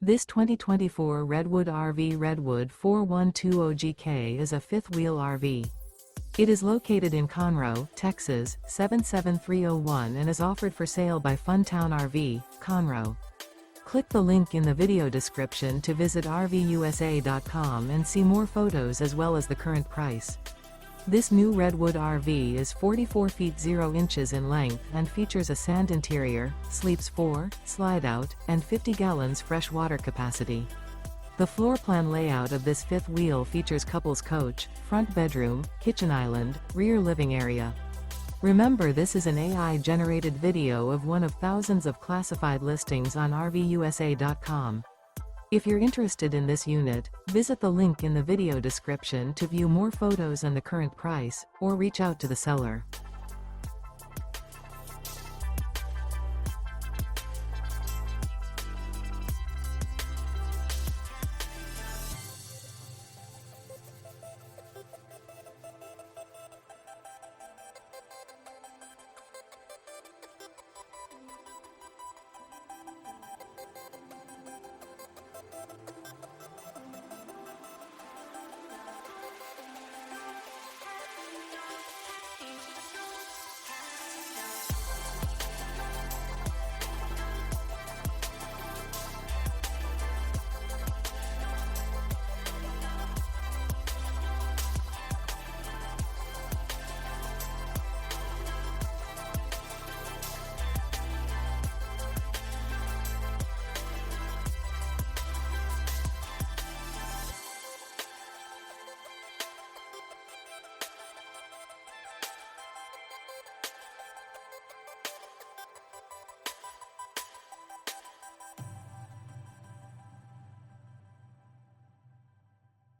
This 2024 Redwood RV Redwood 4120GK is a fifth-wheel RV. It is located in Conroe, Texas, 77301 and is offered for sale by Funtown RV, Conroe. Click the link in the video description to visit RVUSA.com and see more photos as well as the current price. This new Redwood RV is 44 feet 0 inches in length and features a sand interior, sleeps 4, slide-out, and 50 gallons fresh water capacity. The floor plan layout of this fifth wheel features couples coach, front bedroom, kitchen island, rear living area. Remember, this is an AI-generated video of one of thousands of classified listings on RVUSA.com. If you're interested in this unit, visit the link in the video description to view more photos and the current price, or reach out to the seller.